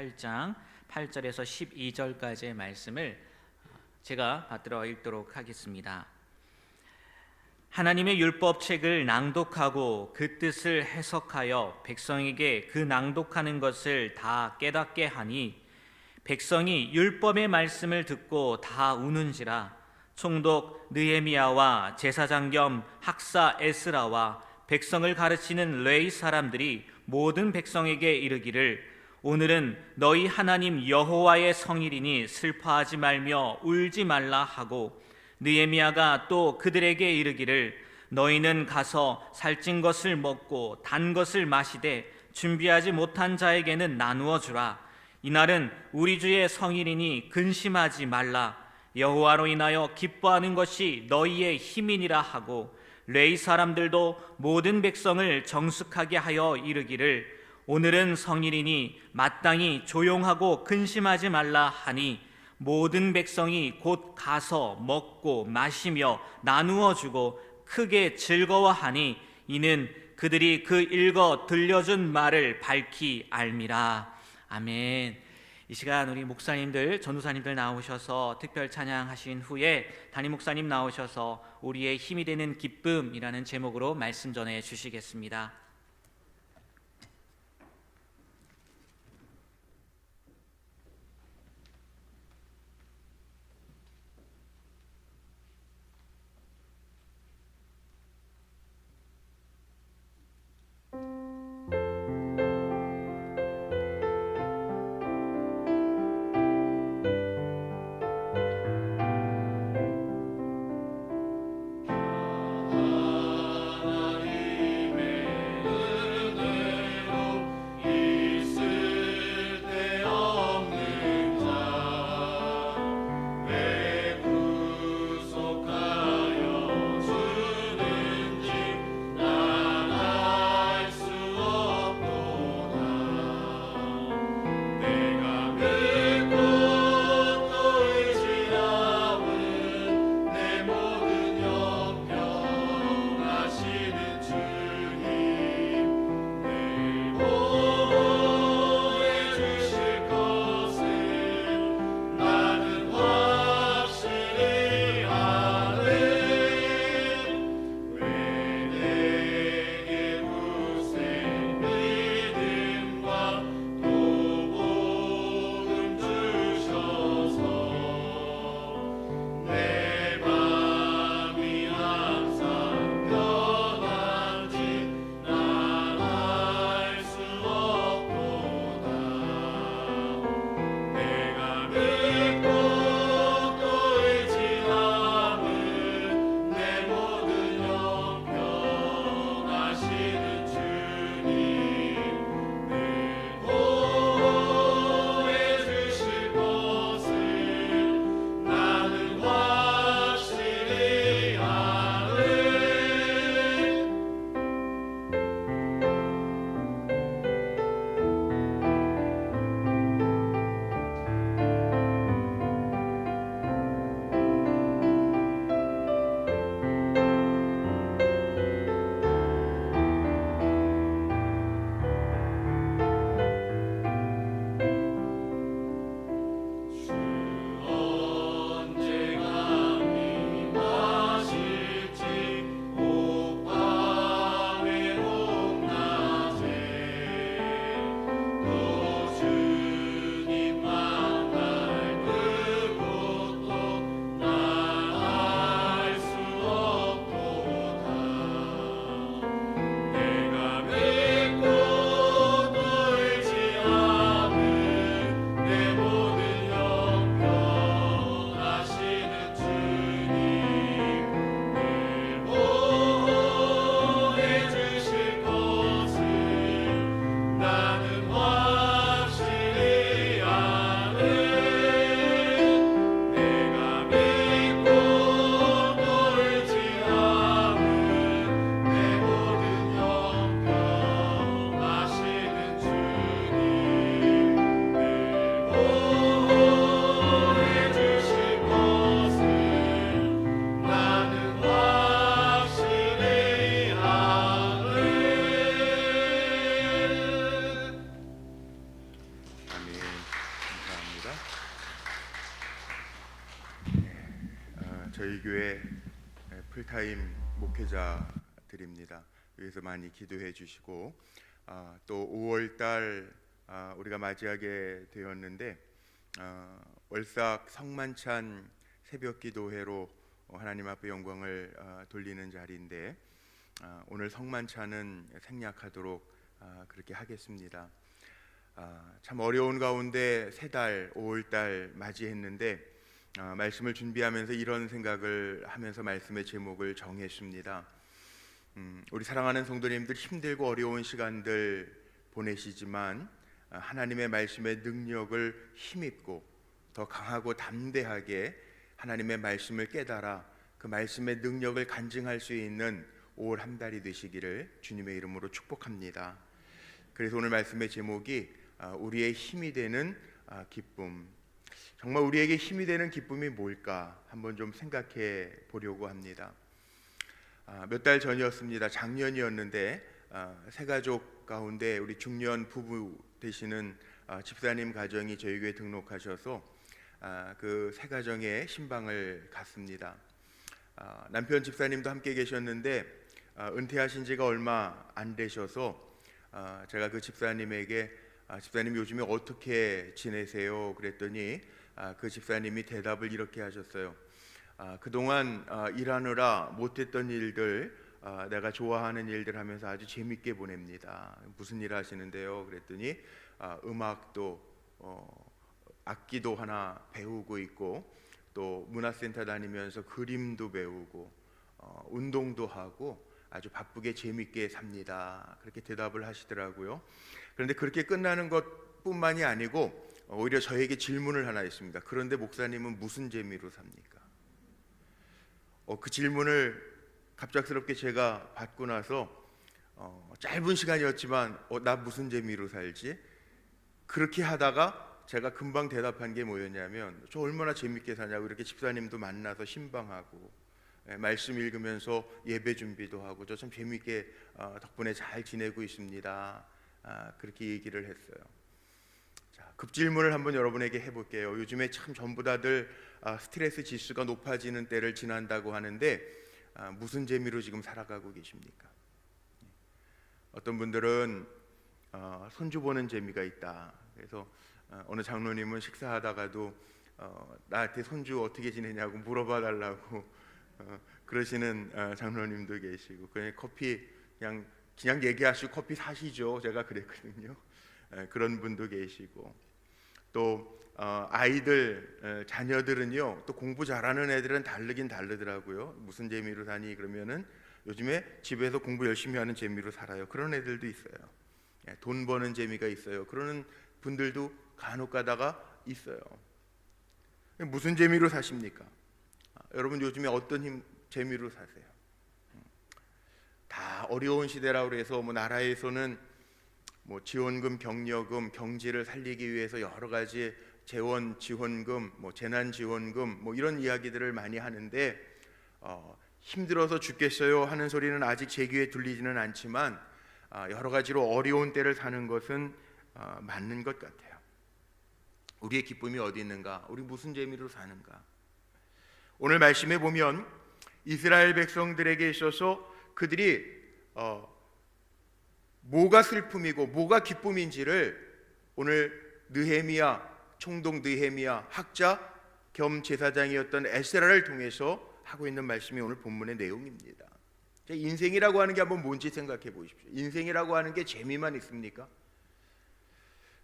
8장 8절에서 12절까지의 말씀을 제가 받들어 읽도록 하겠습니다. 하나님의 율법책을 낭독하고 그 뜻을 해석하여 백성에게 그 낭독하는 것을 다 깨닫게 하니 백성이 율법의 말씀을 듣고 다 우는지라. 총독 느헤미야와 제사장 겸 학사 에스라와 백성을 가르치는 레위 사람들이 모든 백성에게 이르기를 오늘은 너희 하나님 여호와의 성일이니 슬퍼하지 말며 울지 말라 하고, 느헤미야가 또 그들에게 이르기를 너희는 가서 살찐 것을 먹고 단 것을 마시되 준비하지 못한 자에게는 나누어 주라. 이날은 우리 주의 성일이니 근심하지 말라. 여호와로 인하여 기뻐하는 것이 너희의 힘이니라 하고, 레위 사람들도 모든 백성을 정숙하게 하여 이르기를 오늘은 성일이니 마땅히 조용하고 근심하지 말라 하니, 모든 백성이 곧 가서 먹고 마시며 나누어 주고 크게 즐거워하니 이는 그들이 그 읽어 들려준 말을 밝히 알미라. 아멘. 이 시간 우리 목사님들, 전도사님들 나오셔서 특별 찬양하신 후에 담임 목사님 나오셔서 우리의 힘이 되는 기쁨이라는 제목으로 말씀 전해 주시겠습니다. 저희 교회 풀타임 목회자들입니다. 위해서 많이 기도해 주시고 또 5월달 우리가 맞이하게 되었는데 월삭 성만찬 새벽기도회로 하나님 앞에 영광을 돌리는 자리인데 오늘 성만찬은 생략하도록 그렇게 하겠습니다. 참 어려운 가운데 세 달 5월달 맞이했는데 말씀을 준비하면서 이런 생각을 하면서 말씀의 제목을 정했습니다. 우리 사랑하는 성도님들 힘들고 어려운 시간들 보내시지만 하나님의 말씀의 능력을 힘입고 더 강하고 담대하게 하나님의 말씀을 깨달아 그 말씀의 능력을 간증할 수 있는 5월 한 달이 되시기를 주님의 이름으로 축복합니다. 그래서 오늘 말씀의 제목이 우리의 힘이 되는 기쁨. 정말 우리에게 힘이 되는 기쁨이 뭘까 한번 좀 생각해 보려고 합니다. 몇 달 전이었습니다. 작년이었는데 세 가족 가운데 우리 중년 부부 되시는 집사님 가정이 저희 교회에 등록하셔서 그 세 가정의 신방을 갔습니다. 남편 집사님도 함께 계셨는데 은퇴하신 지가 얼마 안 되셔서 제가 그 집사님에게 집사님 요즘에 어떻게 지내세요? 그랬더니 그 집사님이 대답을 이렇게 하셨어요. 그동안 일하느라 못했던 일들, 내가 좋아하는 일들 하면서 아주 재밌게 보냅니다. 무슨 일 하시는데요? 그랬더니 음악도 악기도 하나 배우고 있고 또 문화센터 다니면서 그림도 배우고 운동도 하고 아주 바쁘게 재밌게 삽니다. 그렇게 대답을 하시더라고요. 그런데 그렇게 끝나는 것뿐만이 아니고 오히려 저에게 질문을 하나 했습니다. 그런데 목사님은 무슨 재미로 삽니까? 그 질문을 갑작스럽게 제가 받고 나서 짧은 시간이었지만 나 무슨 재미로 살지? 그렇게 하다가 제가 금방 대답한 게 뭐였냐면 저 얼마나 재밌게 사냐고 이렇게 집사님도 만나서 신방하고 말씀 읽으면서 예배 준비도 하고 저 참 재밌게 덕분에 잘 지내고 있습니다. 그렇게 얘기를 했어요. 자, 급질문을 한번 여러분에게 해볼게요. 요즘에 참 전부 다들 스트레스 지수가 높아지는 때를 지난다고 하는데 무슨 재미로 지금 살아가고 계십니까? 어떤 분들은 손주 보는 재미가 있다. 그래서 어느 장로님은 식사하다가도 나한테 손주 어떻게 지내냐고 물어봐 달라고 그러시는 장로님도 계시고 그냥 커피 그냥 얘기하시고 커피 사시죠. 제가 그랬거든요. 그런 분도 계시고 또 아이들 자녀들은요 또 공부 잘하는 애들은 다르긴 다르더라고요. 무슨 재미로 사니 그러면은 요즘에 집에서 공부 열심히 하는 재미로 살아요. 그런 애들도 있어요. 돈 버는 재미가 있어요. 그러는 분들도 간혹 가다가 있어요. 무슨 재미로 사십니까? 여러분 요즘에 어떤 재미로 사세요? 다 어려운 시대라고 해서 나라에서는 지원금, 격려금, 경제를 살리기 위해서 여러 가지 재원 지원금, 재난 지원금 이런 이야기들을 많이 하는데 힘들어서 죽겠어요 하는 소리는 아직 제 귀에 들리지는 않지만 여러 가지로 어려운 때를 사는 것은 맞는 것 같아요. 우리의 기쁨이 어디 있는가? 우리 무슨 재미로 사는가? 오늘 말씀에 보면 이스라엘 백성들에게 있어서 그들이 뭐가 슬픔이고 뭐가 기쁨인지를 오늘 느헤미야, 총독 느헤미야 학자 겸 제사장이었던 에스라를 통해서 하고 있는 말씀이 오늘 본문의 내용입니다. 인생이라고 하는 게 한번 뭔지 생각해 보십시오. 인생이라고 하는 게 재미만 있습니까?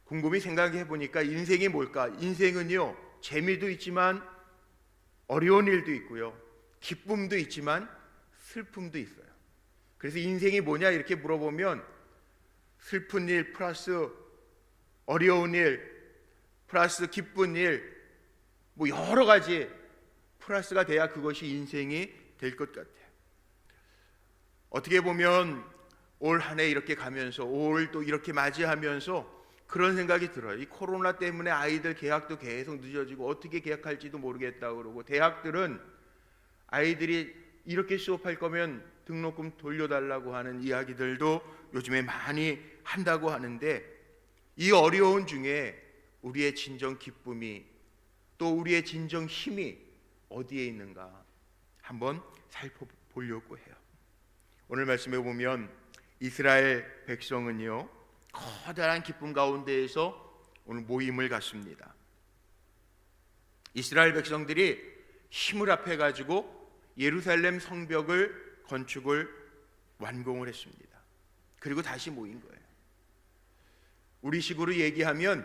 곰곰이 생각해 보니까 인생이 뭘까? 인생은요 재미도 있지만 어려운 일도 있고요 기쁨도 있지만 슬픔도 있어요. 그래서 인생이 뭐냐 이렇게 물어보면 슬픈 일 플러스 어려운 일 플러스 기쁜 일 여러 가지 플러스가 돼야 그것이 인생이 될 것 같아요. 어떻게 보면 올 한 해 이렇게 가면서 올 또 이렇게 맞이하면서 그런 생각이 들어요. 이 코로나 때문에 아이들 개학도 계속 늦어지고 어떻게 개학할지도 모르겠다 그러고 대학들은 아이들이 이렇게 수업할 거면 등록금 돌려달라고 하는 이야기들도 요즘에 많이 한다고 하는데 이 어려운 중에 우리의 진정 기쁨이 또 우리의 진정 힘이 어디에 있는가? 한번 살펴보려고 해요. 오늘 말씀에 보면 이스라엘 백성은요, 커다란 기쁨 가운데에서 오늘 모임을 갖습니다. 이스라엘 백성들이 힘을 합해가지고 예루살렘 성벽을 건축을 완공을 했습니다. 그리고 다시 모인 거예요. 우리식으로 얘기하면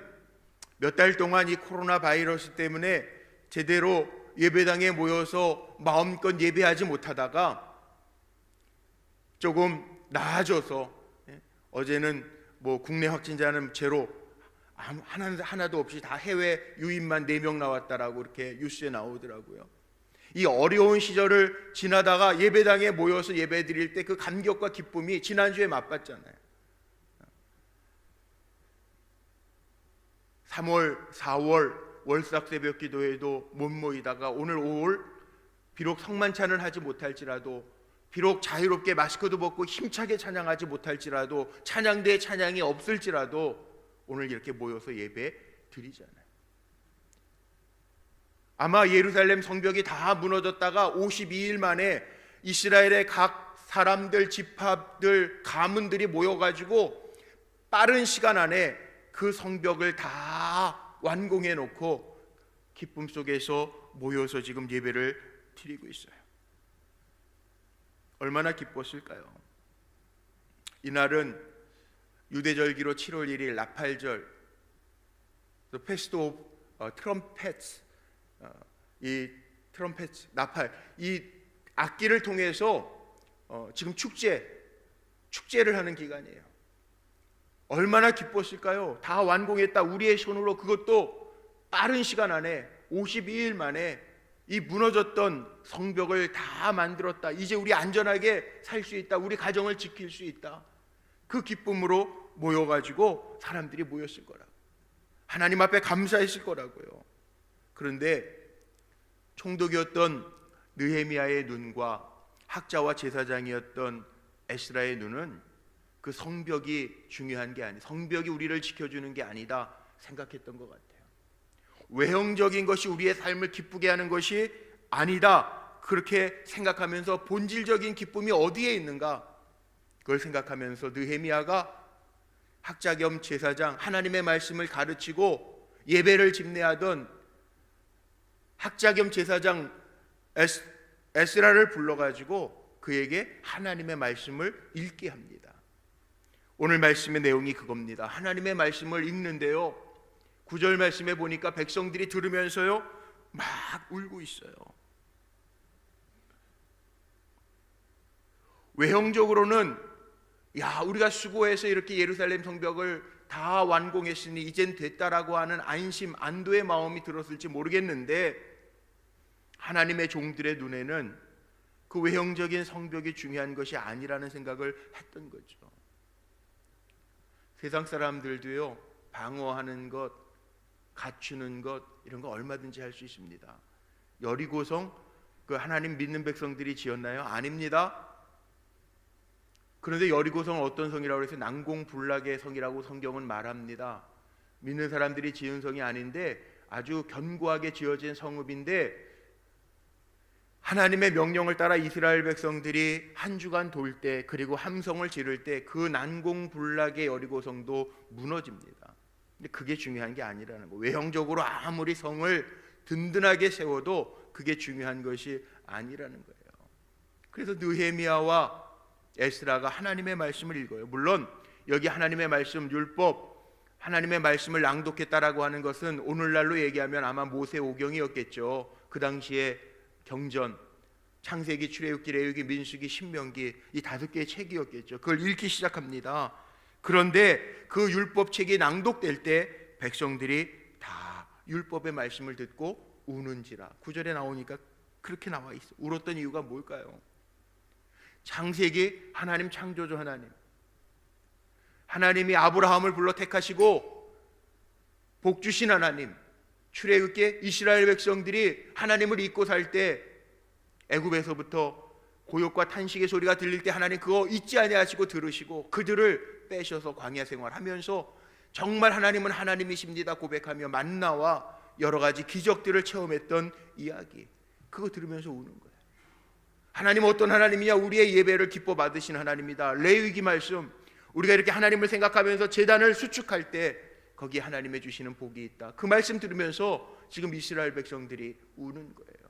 몇 달 동안 이 코로나 바이러스 때문에 제대로 예배당에 모여서 마음껏 예배하지 못하다가 조금 나아져서, 어제는 뭐 국내 확진자는 제로, 하나도 없이 다 해외 유입만 4명 나왔다라고 이렇게 뉴스에 나오더라고요. 이 어려운 시절을 지나다가 예배당에 모여서 예배 드릴 때 그 감격과 기쁨이 지난주에 맛봤잖아요. 3월, 4월 월삭 새벽 기도회도 못 모이다가 오늘 5월 비록 성만찬을 하지 못할지라도, 비록 자유롭게 마스크도 벗고 힘차게 찬양하지 못할지라도, 찬양대에 찬양이 없을지라도 오늘 이렇게 모여서 예배 드리잖아요. 아마 예루살렘 성벽이 다 무너졌다가 52일 만에 이스라엘의 각 사람들, 집합들, 가문들이 모여가지고 빠른 시간 안에 그 성벽을 다 완공해 놓고 기쁨 속에서 모여서 지금 예배를 드리고 있어요. 얼마나 기뻤을까요? 이날은 유대절기로 7월 1일 나팔절, The Festival of Trumpets, 이 트럼펫, 나팔, 이 악기를 통해서 지금 축제를 하는 기간이에요. 얼마나 기뻤을까요? 다 완공했다. 우리의 손으로, 그것도 빠른 시간 안에 52일 만에 이 무너졌던 성벽을 다 만들었다. 이제 우리 안전하게 살 수 있다. 우리 가정을 지킬 수 있다. 그 기쁨으로 모여가지고 사람들이 모였을 거라고, 하나님 앞에 감사했을 거라고요. 그런데 총독이었던 느헤미야의 눈과 학자와 제사장이었던 에스라의 눈은 그 성벽이 중요한 게 아니, 성벽이 우리를 지켜주는 게 아니다 생각했던 것 같아요. 외형적인 것이 우리의 삶을 기쁘게 하는 것이 아니다, 그렇게 생각하면서 본질적인 기쁨이 어디에 있는가, 그걸 생각하면서 느헤미야가 학자 겸 제사장, 하나님의 말씀을 가르치고 예배를 집례하던 학자 겸 제사장 에스라를 불러가지고 그에게 하나님의 말씀을 읽게 합니다. 오늘 말씀의 내용이 그겁니다. 하나님의 말씀을 읽는데요, 9절 말씀에 보니까 백성들이 들으면서요 막 울고 있어요. 외형적으로는 야, 우리가 수고해서 이렇게 예루살렘 성벽을 다 완공했으니 이젠 됐다라고 하는 안심, 안도의 마음이 들었을지 모르겠는데, 하나님의 종들의 눈에는 그 외형적인 성벽이 중요한 것이 아니라는 생각을 했던 거죠. 세상 사람들도요, 방어하는 것, 갖추는 것, 이런 거 얼마든지 할 수 있습니다. 여리고성, 그 하나님 믿는 백성들이 지었나요? 아닙니다. 그런데 여리고성은 어떤 성이라고 해서 난공불락의 성이라고 성경은 말합니다. 믿는 사람들이 지은 성이 아닌데 아주 견고하게 지어진 성읍인데, 하나님의 명령을 따라 이스라엘 백성들이 한 주간 돌 때, 그리고 함성을 지를 때 그 난공불락의 여리고성도 무너집니다. 근데 그게 중요한 게 아니라는 거. 외형적으로 아무리 성을 든든하게 세워도 그게 중요한 것이 아니라는 거예요. 그래서 느헤미야와 에스라가 하나님의 말씀을 읽어요. 물론 여기 하나님의 말씀, 율법, 하나님의 말씀을 낭독했다라고 하는 것은 오늘날로 얘기하면 아마 모세오경이었겠죠. 그 당시에 경전, 창세기, 출애굽기, 레위기, 민수기, 신명기, 이 5개의 책이었겠죠. 그걸 읽기 시작합니다. 그런데 그 율법책이 낭독될 때 백성들이 다 율법의 말씀을 듣고 우는지라. 9절에 나오니까 그렇게 나와 있어. 울었던 이유가 뭘까요? 창세기, 하나님 창조주 하나님, 하나님이 아브라함을 불러 택하시고 복 주신 하나님, 출애굽기 이스라엘 백성들이 하나님을 잊고 살 때, 애굽에서부터 고욕과 탄식의 소리가 들릴 때 하나님 그거 잊지 아니하시고 들으시고 그들을 빼셔서 광야 생활하면서 정말 하나님은 하나님이십니다 고백하며 만나와 여러 가지 기적들을 체험했던 이야기, 그거 들으면서 우는 거예요. 하나님 어떤 하나님이냐? 우리의 예배를 기뻐 받으신 하나님이다. 레위기 말씀, 우리가 이렇게 하나님을 생각하면서 제단을 수축할 때 거기에 하나님의 주시는 복이 있다. 그 말씀 들으면서 지금 이스라엘 백성들이 우는 거예요.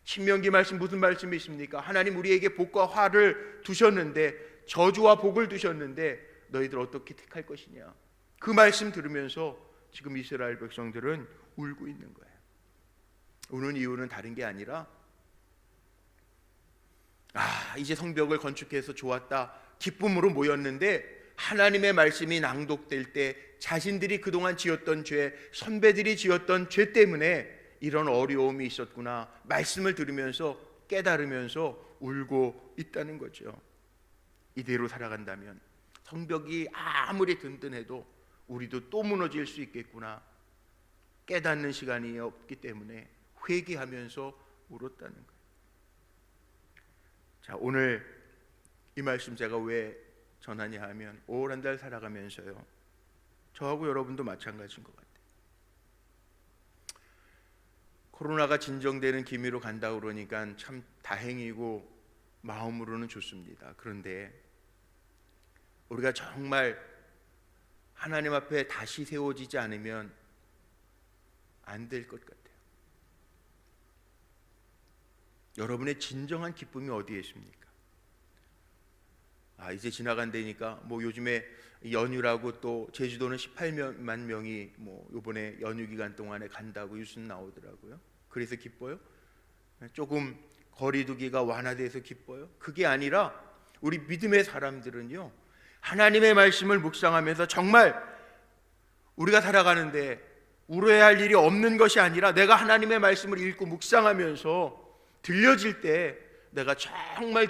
신명기 말씀 무슨 말씀이 있습니까? 하나님 우리에게 복과 화를 두셨는데, 저주와 복을 두셨는데 너희들 어떻게 택할 것이냐? 그 말씀 들으면서 지금 이스라엘 백성들은 울고 있는 거예요. 우는 이유는 다른 게 아니라, 이제 성벽을 건축해서 좋았다, 기쁨으로 모였는데 하나님의 말씀이 낭독될 때 자신들이 그동안 지었던 죄, 선배들이 지었던 죄 때문에 이런 어려움이 있었구나, 말씀을 들으면서 깨달으면서 울고 있다는 거죠. 이대로 살아간다면 성벽이 아무리 든든해도 우리도 또 무너질 수 있겠구나, 깨닫는 시간이 없기 때문에 회개하면서 울었다는 거예요. 자, 오늘 이 말씀 제가 왜 전하냐 하면, 5월 한 달 살아가면서요, 저하고 여러분도 마찬가지인 것 같아요. 코로나가 진정되는 기미로 간다 그러니까 참 다행이고 마음으로는 좋습니다. 그런데 우리가 정말 하나님 앞에 다시 세워지지 않으면 안 될 것 같아요. 여러분의 진정한 기쁨이 어디에 있습니까? 이제 지나간다니까 요즘에 연휴라고 또 제주도는 18만 명이 이번에 연휴 기간 동안에 간다고 뉴스 나오더라고요. 그래서 기뻐요? 조금 거리두기가 완화돼서 기뻐요? 그게 아니라 우리 믿음의 사람들은요, 하나님의 말씀을 묵상하면서 정말 우리가 살아가는데 울어야 할 일이 없는 것이 아니라, 내가 하나님의 말씀을 읽고 묵상하면서 들려질 때 내가 정말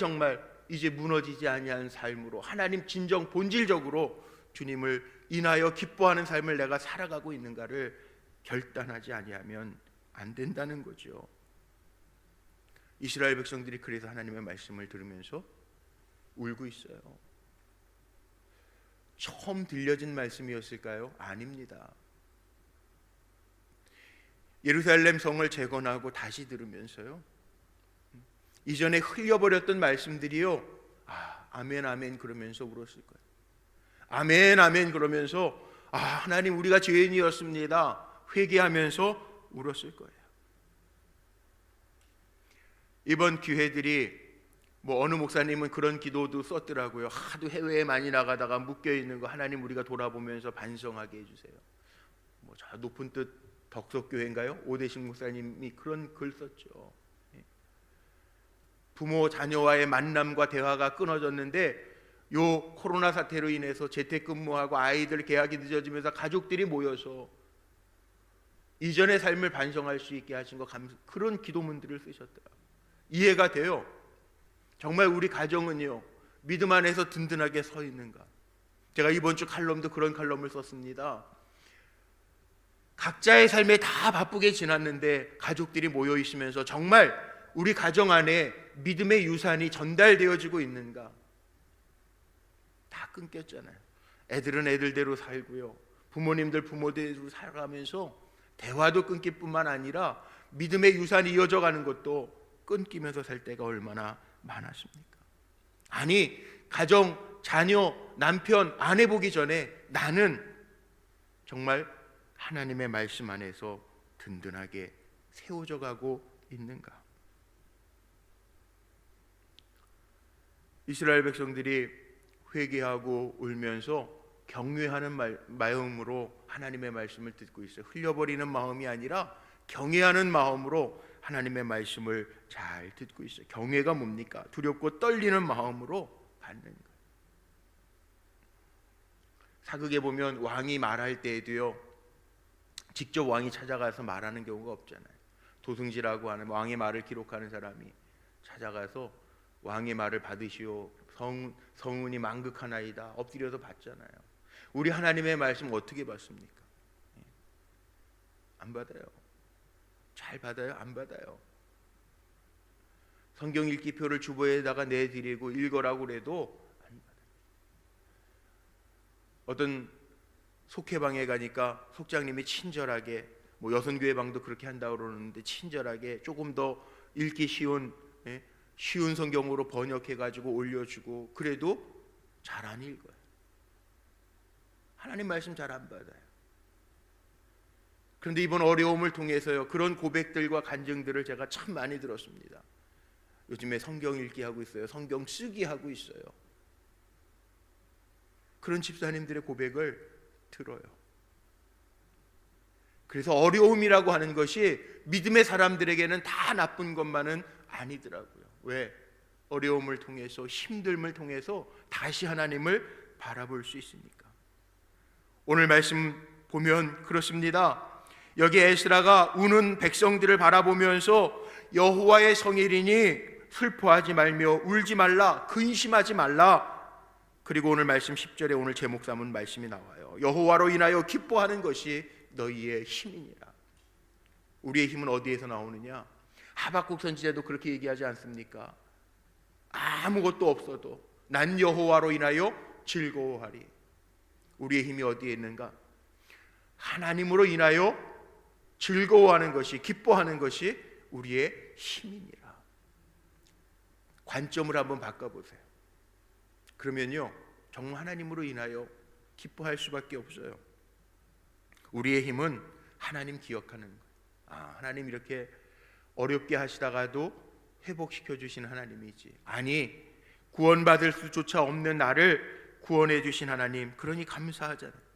이제 무너지지 아니한 삶으로, 하나님 진정 본질적으로 주님을 인하여 기뻐하는 삶을 내가 살아가고 있는가를 결단하지 아니하면 안 된다는 거죠. 이스라엘 백성들이 그래서 하나님의 말씀을 들으면서 울고 있어요. 처음 들려진 말씀이었을까요? 아닙니다. 예루살렘 성을 재건하고 다시 들으면서요, 이전에 흘려버렸던 말씀들이요, 아멘 아멘 그러면서 울었을 거예요. 아멘 아멘 그러면서 하나님 우리가 죄인이었습니다 회개하면서 울었을 거예요. 이번 기회들이 어느 목사님은 그런 기도도 썼더라고요. 하도 해외에 많이 나가다가 묶여있는 거 하나님 우리가 돌아보면서 반성하게 해주세요. 저 높은 뜻 덕석교회인가요? 오대식 목사님이 그런 글 썼죠. 부모 자녀와의 만남과 대화가 끊어졌는데 요 코로나 사태로 인해서 재택근무하고 아이들 개학이 늦어지면서 가족들이 모여서 이전의 삶을 반성할 수 있게 하신 거 그런 기도문들을 쓰셨더라고요. 이해가 돼요. 정말 우리 가정은요, 믿음 안에서 든든하게 서 있는가. 제가 이번 주 칼럼도 그런 칼럼을 썼습니다. 각자의 삶에 다 바쁘게 지났는데 가족들이 모여 있으면서 정말 우리 가정 안에 믿음의 유산이 전달되어지고 있는가. 다 끊겼잖아요. 애들은 애들대로 살고요, 부모님들 부모대로 살아가면서 대화도 끊길 뿐만 아니라 믿음의 유산이 이어져 가는 것도 끊기면서 살 때가 얼마나 많았습니까? 아니, 가정, 자녀, 남편, 아내 보기 전에 나는 정말 하나님의 말씀 안에서 든든하게 세워져 가고 있는가? 이스라엘 백성들이 회개하고 울면서 경외하는 마음으로 하나님의 말씀을 듣고 있어요. 흘려버리는 마음이 아니라 경외하는 마음으로 하나님의 말씀을 잘 듣고 있어요. 경외가 뭡니까? 두렵고 떨리는 마음으로 받는 거예요. 사극에 보면 왕이 말할 때에도요, 직접 왕이 찾아가서 말하는 경우가 없잖아요. 도승지라고 하는 왕의 말을 기록하는 사람이 찾아가서 왕의 말을 받으시오, 성운이 만극하나이다, 엎드려서 받잖아요. 우리 하나님의 말씀 어떻게 받습니까? 안 받아요. 잘 받아요? 안 받아요. 성경 읽기표를 주보에다가 내드리고 읽으라고 그래도 안 받아요. 어떤 속회방에 가니까 속장님이 친절하게, 여선교회 방도 그렇게 한다고 그러는데 친절하게 조금 더 읽기 쉬운 쉬운 성경으로 번역해가지고 올려주고 그래도 잘 안 읽어요. 하나님 말씀 잘 안 받아요. 그런데 이번 어려움을 통해서요, 그런 고백들과 간증들을 제가 참 많이 들었습니다. 요즘에 성경 읽기 하고 있어요. 성경 쓰기 하고 있어요. 그런 집사님들의 고백을 들어요. 그래서 어려움이라고 하는 것이 믿음의 사람들에게는 다 나쁜 것만은 아니더라고요. 왜? 어려움을 통해서, 힘듦을 통해서 다시 하나님을 바라볼 수 있으니까. 오늘 말씀 보면 그렇습니다. 여기 에스라가 우는 백성들을 바라보면서 여호와의 성일이니 슬퍼하지 말며 울지 말라, 근심하지 말라. 그리고 오늘 말씀 10절에 오늘 제목 삼은 말씀이 나와요. 여호와로 인하여 기뻐하는 것이 너희의 힘이니라. 우리의 힘은 어디에서 나오느냐? 하박국 선지자도 그렇게 얘기하지 않습니까? 아무것도 없어도 난 여호와로 인하여 즐거워하리. 우리의 힘이 어디에 있는가? 하나님으로 인하여 즐거워하는 것이, 기뻐하는 것이 우리의 힘이니라. 관점을 한번 바꿔보세요. 그러면요, 정말 하나님으로 인하여 기뻐할 수밖에 없어요. 우리의 힘은 하나님 기억하는 거예요. 하나님 이렇게 어렵게 하시다가도 회복시켜 주신 하나님이지. 아니, 구원받을 수조차 없는 나를 구원해 주신 하나님, 그러니 감사하잖아요.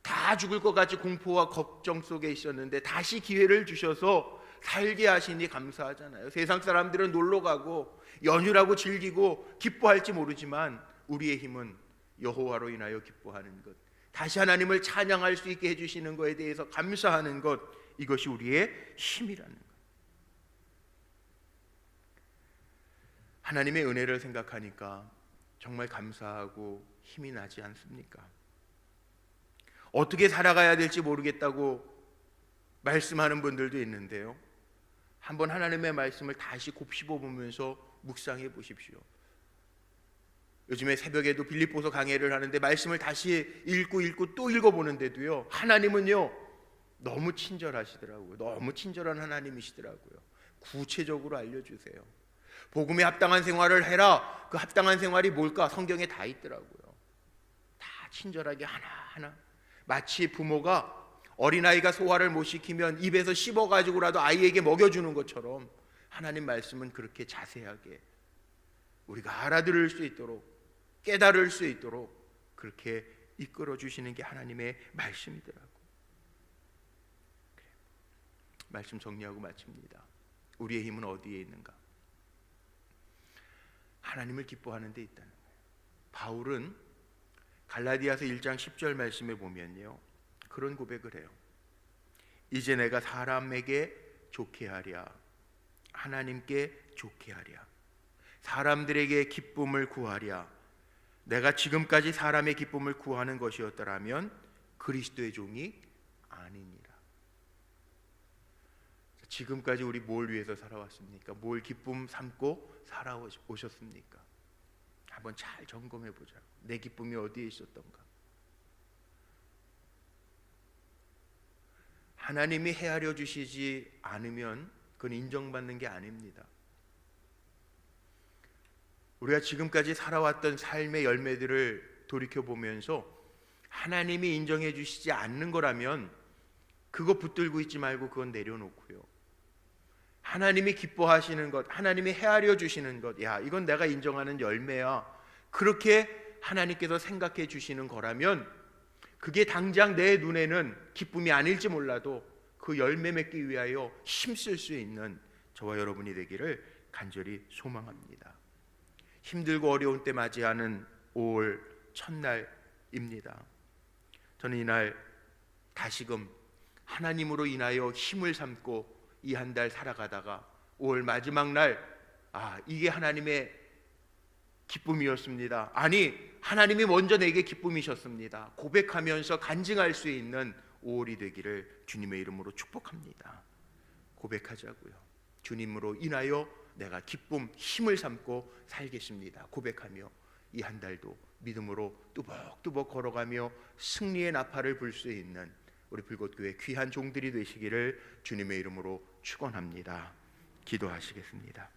다 죽을 것 같이 공포와 걱정 속에 있었는데 다시 기회를 주셔서 살게 하시니 감사하잖아요. 세상 사람들은 놀러 가고 연휴라고 즐기고 기뻐할지 모르지만 우리의 힘은 여호와로 인하여 기뻐하는 것, 다시 하나님을 찬양할 수 있게 해주시는 것에 대해서 감사하는 것, 이것이 우리의 힘이라는 것. 하나님의 은혜를 생각하니까 정말 감사하고 힘이 나지 않습니까? 어떻게 살아가야 될지 모르겠다고 말씀하는 분들도 있는데요, 한번 하나님의 말씀을 다시 곱씹어 보면서 묵상해 보십시오. 요즘에 새벽에도 빌립보서 강해를 하는데 말씀을 다시 읽고 또 읽어보는데도요, 하나님은요 너무 친절하시더라고요. 너무 친절한 하나님이시더라고요. 구체적으로 알려주세요. 복음에 합당한 생활을 해라. 그 합당한 생활이 뭘까? 성경에 다 있더라고요. 다 친절하게 하나하나. 마치 부모가 어린아이가 소화를 못 시키면 입에서 씹어가지고라도 아이에게 먹여주는 것처럼 하나님 말씀은 그렇게 자세하게 우리가 알아들을 수 있도록, 깨달을 수 있도록 그렇게 이끌어 주시는 게 하나님의 말씀이더라고요. 말씀 정리하고 마칩니다. 우리의 힘은 어디에 있는가? 하나님을 기뻐하는 데 있다는 거예요. 바울은 갈라디아서 1장 10절 말씀에 보면요, 그런 고백을 해요. 이제 내가 사람에게 좋게 하랴, 하나님께 좋게 하랴, 사람들에게 기쁨을 구하랴. 내가 지금까지 사람의 기쁨을 구하는 것이었더라면 그리스도의 종이 아니니라. 지금까지 우리 뭘 위해서 살아왔습니까? 뭘 기쁨 삼고 살아오셨습니까? 한번 잘 점검해 보자. 내 기쁨이 어디에 있었던가? 하나님이 헤아려 주시지 않으면 그건 인정받는 게 아닙니다. 우리가 지금까지 살아왔던 삶의 열매들을 돌이켜보면서 하나님이 인정해 주시지 않는 거라면 그거 붙들고 있지 말고 그건 내려놓고요, 하나님이 기뻐하시는 것, 하나님이 헤아려 주시는 것, 야, 이건 내가 인정하는 열매야, 그렇게 하나님께서 생각해 주시는 거라면 그게 당장 내 눈에는 기쁨이 아닐지 몰라도 그 열매 맺기 위하여 힘쓸 수 있는 저와 여러분이 되기를 간절히 소망합니다. 힘들고 어려운 때 맞이하는 5월 첫날입니다. 저는 이날 다시금 하나님으로 인하여 힘을 삼고 이 한 달 살아가다가 5월 마지막 날, 이게 하나님의 기쁨이었습니다. 아니, 하나님이 먼저 내게 기쁨이셨습니다. 고백하면서 간증할 수 있는 5월이 되기를 주님의 이름으로 축복합니다. 고백하자고요. 주님으로 인하여 내가 기쁨, 힘을 삼고 살겠습니다. 고백하며 이 한 달도 믿음으로 뚜벅뚜벅 걸어가며 승리의 나팔을 불 수 있는 우리 불꽃교회 귀한 종들이 되시기를 주님의 이름으로 축원합니다. 기도하시겠습니다.